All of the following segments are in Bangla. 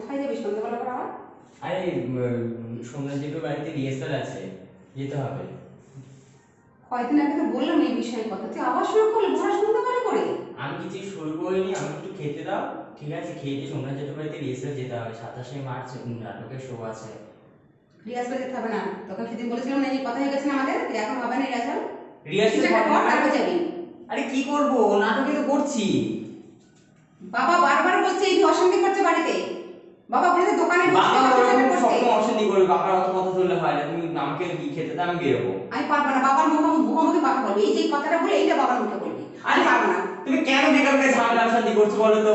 কোথায় যাবি সন্ধ্যাবেলা করে আবার? আরে সন্ধ্যা যেটু বাড়িতে রিহার্সাল আছে, যেতে হবে। কয়েকদিন আগে তো বললাম এই বিষয়ে কথা, তুই আবার শুরু করলি ভরা সন্ধ্যাবেলা করে। আমি কিছু শুরু করিনি, আমি একটু খেতে দাও। ঠিক আছে, খেয়ে দিয়ে সন্ধ্যা যেটু বাড়িতে রিহার্সাল যেতে হবে। 27শে মার্চ নাটকের শো আছে। রিহার্সাল যেতে হবে না, তোকে সেদিন বলেছিলাম না, এই কথা হয়ে গেছে না আমাদের, তুই এখন হবে না রিহার্সাল। রিহার্সাল কিছু একটা কর, তারপর যাবি। আরে কি করবো, নাটকে তো করছি। বাবা বারবার বলছে এই অশান্তি করছে বাড়িতে। বাবা বলেছে দোকানে বসে বাবা কথা ওরকম করতে। সবসময় অশান্তি করবে, বাবার অত কথা তুললে হয় না। তুমি আমাকে কি খেতে দাও, আমি বেরোবো। আমি পারবো না, বাবার মুখোমুখি কথা বলবি, এই যে কথাটা বলে এইটা বাবার মুখে বলবি। আমি পারবো না। তুমি কেন বেকার বেকার ঝামেলা অশান্তি করছো বলো তো?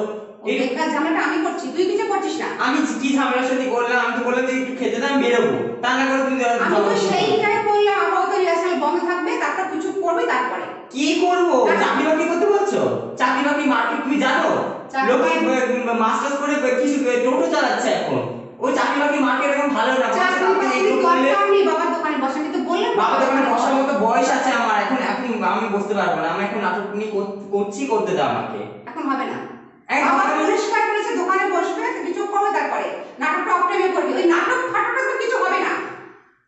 এই বেকার ঝামেলাটা আমি করছি, তুই কিছু করছিস না। আমি কি ঝামেলা অশান্তি করলাম? আমি তো বললাম যে একটু খেতে দাও, আমি বেরোবো। তা না করে তুমি আমি তো সেইটাই বললাম, আপাতত রিহার্সাল বন্ধ থাকবে, তারপর কিছু করবি তারপরে। কি করবো? চাকরি বাকরি করতে বলছো? চাকরি বাকরি মার্কেট তুমি জানো? লোকে মাস্টার্স করে কিছু টোটো চালাচ্ছে এখন। ওই চাকরি বাকরি মার্কেট এখন ভালো না। চাকরি বাকরি দরকার নেই, বাবার দোকানে বসে, আমি তো বললাম বাবার দোকানে বসার মতো বয়স আছে আমার এখন। এখন আমি বসতে পারবো না। আমি এখন নাটক নিয়ে করছি, করতে দাও আমাকে। এখন হবে না। একদম বাবা হবে না। পরিষ্কার করেছে দোকানে বসবে, কিছু করবে তারপরে। নাটকটা অফ টাইমে করবি, ওই নাটক ফাটকটা তো কিছু হবে না।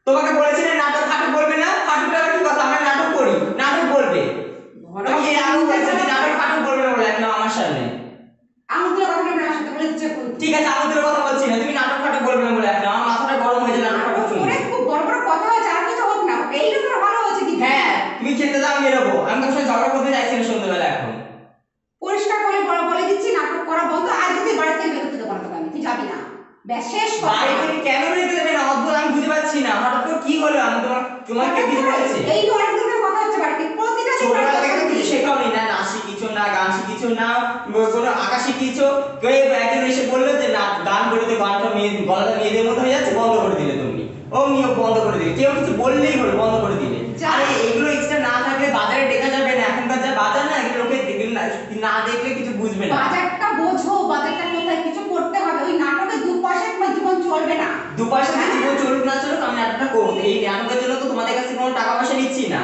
তোমাকে বলেছি না নাটক ফাটক বলবে না? ফাটকটা আবার কি কথা? আমরা নাটক করি, নাটক বলবে। তুমি এর আগে বলেছো যে নাটক ফাটক বলবে না বলে এখন আমার সামনে। আঙুলের কথা বলবে না, সাথে বলে দিচ্ছে। ঠিক আছে, আমাদের কথা বলছি না, তুমি নাটক ফাটক বলবে না বলে এখন আমার মাথাটা গরম হয়ে যায় নাটক ফাটক শুনে। ওরে খুব বড় বড় কথা হয়েছে, আর কিছু হোক না, এইটা তো ভালো হয়েছে কি? হ্যাঁ, তুমি খেতে দাও, আমি বেরোবো। আমি তোমার সাথে ঝগড়া করতে চাইছি না সন্ধ্যাবেলা এখন। পরিষ্কার করে বলে দিচ্ছি নাটক করা বন্ধ, আর যদি বাড়ি থেকে বেরোতে দেবো না তোকে আমি, তুই যাবি না। ব্যাস শেষ কথা। বাড়ি থেকে কেন বেরোতে দেবে না? অদ্ভুত, আমি বুঝতে পারছি না। হঠাৎ করে কি হলো? আমি তোমাকে কিছু বলেছি? এই তো অনেক দিনের কথা হচ্ছে বাড়িতে, প্রতিটা দিন ছোটবেলা বাড়িতে থেকে তো কিছু শেখাওনি না, নাচ শিখিয়েছো না, গান শিখিয়েছো না, কোনো আঁকা শিখিয়েছো? কেউ একজন এসে বললো যে না গান বলতে গানটা গলাটা মেয়েদের মতো হয়ে যাচ্ছে, বন্ধ করে দিলে তুমি। অমনি বন্ধ করে দিলে, কেউ কিছু বললেই হলো বন্ধ করে দিলে। আরে এগুলো এক্সট্রা না থাকলে বাজারে দেখা যাবে না। এখনকার যা বাজার না, এগুলো লোকে না দেখলে কিছু বুঝবে না। বাজারটা বোঝো, বাজারটা কোথায়, কিছু করতে হবে। ওই নাটকে দু পয়সা তোমার জীবন চলবে না। দু পয়সা দিয়ে জীবন চলুক না চলুক, আমি নাটকটা করবো। এই নাটকের জন্য তো তোমাদের কাছে কোনো টাকা পয়সা নিচ্ছি না,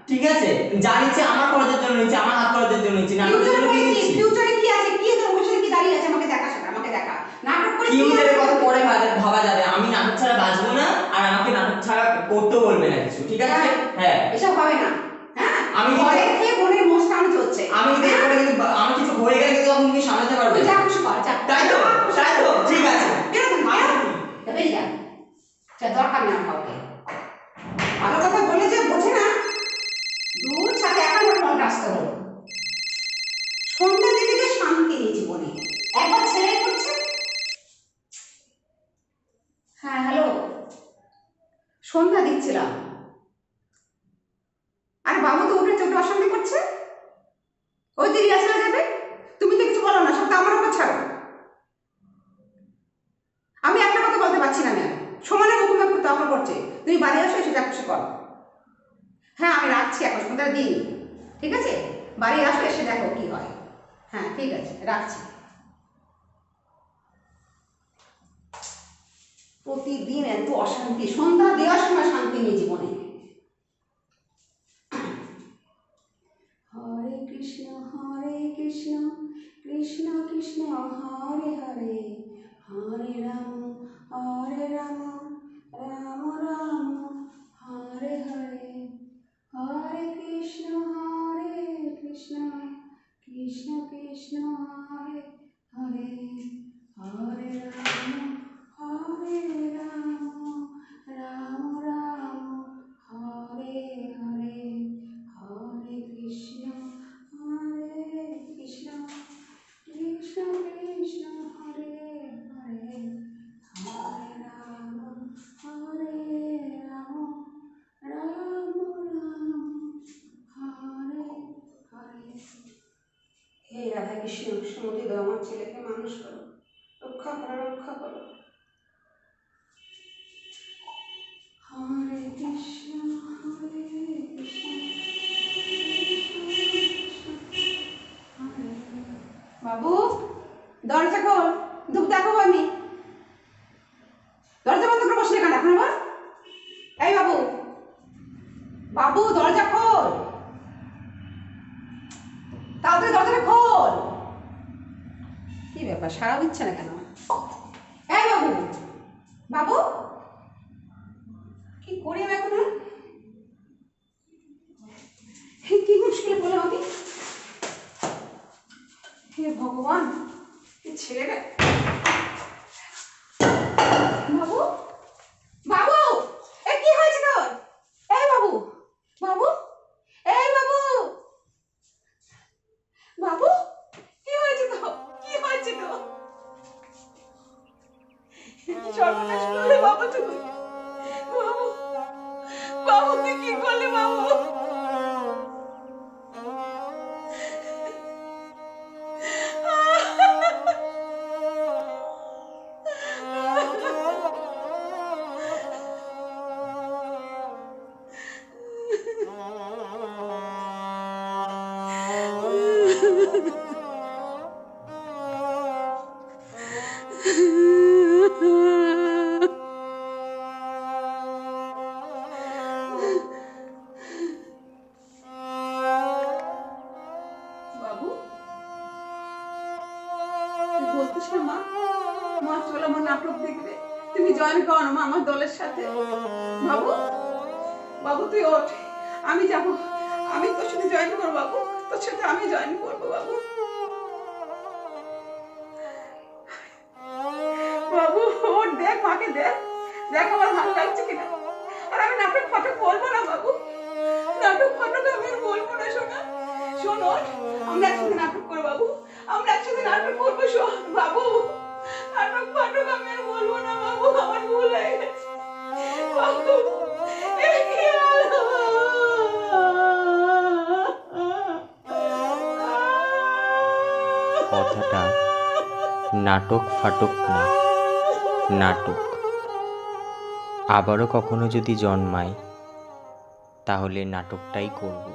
ঠিক আছে? যা নিচ্ছি আমার খরচের জন্য নিচ্ছি, আমার হাত খরচের জন্য নিচ্ছি। নাটকের জন্য কি নিচ্ছি? ফিউচারে কি আছে, কি তোর ভবিষ্যতে কি দাঁড়িয়ে আছে, আমাকে দেখা, সেটা আমাকে দেখা। নাটক করে কি ফিউচারের আছে? কথা পরে ভাবা যাবে। আমি নাটক ছাড়া বাঁচবো না, আর আমাকে নাটক ছাড়া করতেও বলবে না কিছু, ঠিক আছে? হ্যাঁ, এসব হবে না। হ্যাঁ, আমি ঘরে থেকে বোনের মোস্টান চলছে। আমি কিন্তু এরপরে কিন্তু আমার কিছু হয়ে গেলে কিন্তু তখন তুমি সামলাতে পারবে তুই না। যা খুশি কর, যা। তাই তো? তাই তো? ঠিক আছে। এরকম বেরিয়ে যা, যা, দরকার নেই আমার কাউকে। ভালো কথা বলে যে বোঝে না, দূর ছাড়ে এখন ওর মনটা আসতে হলো। সন্ধ্যা দিদিকে শান্তি নেই জীবনে, একবার ছেলে করছে। হ্যাঁ হ্যালো, সন্ধ্যা দিচ্ছিলাম। আরে বাবু তো উঠে চোখে অশান্তি করছে, ওই দিদি আসলে যাবে। তুমি তো কিছু বলো না, সব তো আমার উপর ছাড়ো। আমি একটা কথা বলতে পারছি না, ম্যাম সমানে মুখোমুখি তর্ক করছে। তুমি বাড়ি আসো, এসে যা খুশি করো। হ্যাঁ আমি রাখছি, এখন সন্ধ্যার দিন, ঠিক আছে? বাড়ি আসো, এসে দেখো কি হয়। হ্যাঁ ঠিক আছে, রাখছি। প্রতিদিন এত অশান্তি, সন্ধ্যা দেওয়ার সময় শান্তি নেই জীবনে। হরে কৃষ্ণ কৃষ্ণ কৃষ্ণ হরে হরে, হরে রাম রাম রাম হরে হরে, হরে কৃষ্ণ কৃষ্ণ কৃষ্ণ হরে হরে, হরে রাম রাম রাম হরে হরে, হরে কৃষ্ণ কৃষ্ণ কৃষ্ণ হরে হরে, হরে রাম রাম হরে হরে। হে রাধা কৃষ্ণ, সুমতি দাও, আমার ছেলেকে মানুষ করো, রক্ষা করো। হরে কৃষ্ণ বাবু দরজা খোল, ধূপ দেখো। আমি দরজা বন্ধ করে বসলে কেন এখন আবার? এই বাবু দরজা খোল, তাড়াতাড়ি দরজাটা খোল। কি ব্যাপার, সাড়া দিচ্ছে না কেন? বাবু, বাবু কি করি আমি এখন? কি মুশকিল বললাম আমি? হে ভগবান, এই ছেলেটা। বাবু, বাবু, এ কি হয়েছে তোর? এই বাবু, বাবু, এই বাবু, বাবু, কি হয়েছে তো? কি হয়েছে তো? কি সর্বনাশ করলে বাবু তুমি? বাবু, বাবু তুই কি করলে বাবু? বাবু, তুই বলতিস না মা, মা চলো আমার নাটক দেখবে, তুমি জয়েন করো না মা আমার দলের সাথে। বাবু, বাবু তুই ওঠ, আমি যাব, আমি তোর সাথে জয়েন করবো বাবু, তোর সাথে আমি জয়েন করবো বাবু। বাবু ওঠ, দেখ মাকে দেখ, দেখ আমার ভালো লাগছে কিনা। আর আমি নাটক ফাটক বলবো না বাবু, নাটক ফাটক আমি আর বলবো না। শোনা, শোন ওঠ, আমরা একসাথে নাটক করবো বাবু, আমরা একসাথে নাটক করবো। শোন বাবু, নাটক ফাটক আমি আর বলবো না বাবু, আমার ভুল হয়ে গেছে বাবু। এ কি হলো? কথাটা নাটক ফাটক না, নাটক। আবারও কখনো যদি জন্মায় তাহলে নাটকটাই করব।